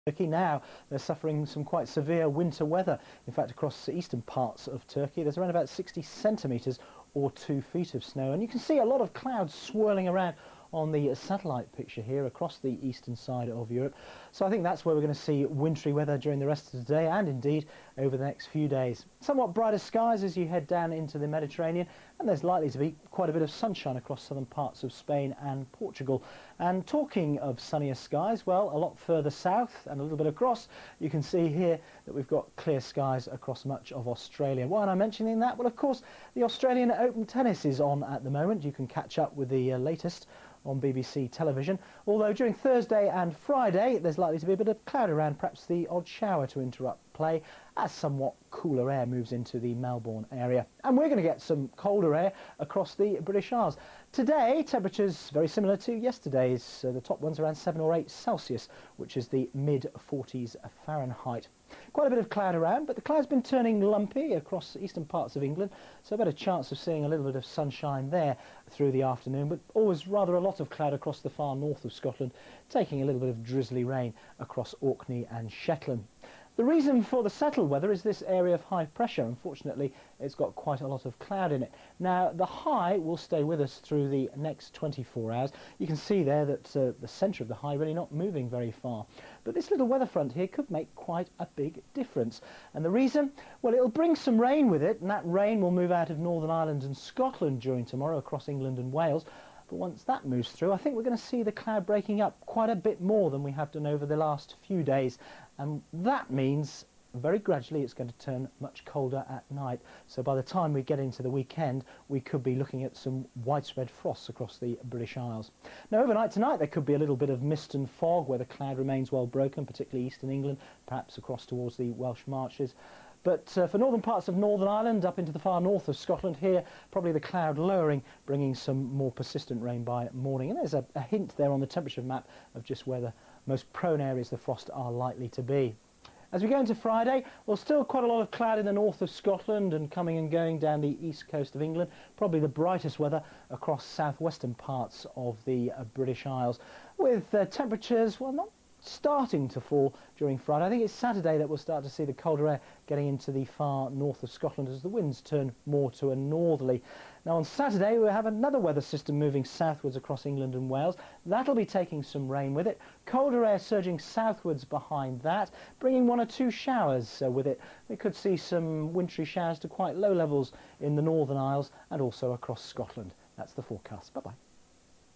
Turkey now, they're suffering some quite severe winter weather. In fact, across the eastern parts of Turkey, there's around about 60 centimetres or 2 feet of snow. And you can see a lot of clouds swirling around on the satellite picture here across the eastern side of Europe. So I think that's where we're going to see wintry weather during the rest of the day and indeed over the next few days. Somewhat brighter skies as you head down into the Mediterranean, and there's likely to be quite a bit of sunshine across southern parts of Spain and Portugal. And talking of sunnier skies, well, a lot further south and a little bit across, you can see here that we've got clear skies across much of Australia. Why am I mentioning that? Well, of course, the Australian Open tennis is on at the moment. You can catch up with the latest on BBC television, although during Thursday and Friday there's likely to be a bit of cloud around, perhaps the odd shower to interrupt play as somewhat cooler air moves into the Melbourne area. And we're going to get some colder air across the British Isles. Today, temperatures very similar to yesterday's. The top one's around 7 or 8 Celsius, which is the mid-40s Fahrenheit. Quite a bit of cloud around, but the cloud's been turning lumpy across the eastern parts of England, so a better chance of seeing a little bit of sunshine there through the afternoon, but always rather a lot of cloud across the far north of Scotland, taking a little bit of drizzly rain across Orkney and Shetland. The reason for the settled weather is this area of high pressure. Unfortunately, it's got quite a lot of cloud in it. Now, the high will stay with us through the next 24 hours. You can see there that the centre of the high really not moving very far. But this little weather front here could make quite a big difference. And the reason? Well, it'll bring some rain with it, and that rain will move out of Northern Ireland and Scotland during tomorrow across England and Wales. But once that moves through, I think we're going to see the cloud breaking up quite a bit more than we have done over the last few days. And that means very gradually it's going to turn much colder at night. So by the time we get into the weekend, we could be looking at some widespread frosts across the British Isles. Now, overnight tonight, there could be a little bit of mist and fog where the cloud remains well broken, particularly eastern England, perhaps across towards the Welsh Marches. But for northern parts of Northern Ireland, up into the far north of Scotland here, probably the cloud lowering, bringing some more persistent rain by morning. And there's a hint there on the temperature map of just where the most prone areas of the frost are likely to be. As we go into Friday, well, still quite a lot of cloud in the north of Scotland and coming and going down the east coast of England. Probably the brightest weather across southwestern parts of the British Isles, with temperatures, well, not starting to fall during Friday. I think it's Saturday that we'll start to see the colder air getting into the far north of Scotland as the winds turn more to a northerly. Now on Saturday we'll have another weather system moving southwards across England and Wales. That'll be taking some rain with it. Colder air surging southwards behind that, bringing 1 or 2 showers with it. We could see some wintry showers to quite low levels in the Northern Isles and also across Scotland. That's the forecast. Bye-bye.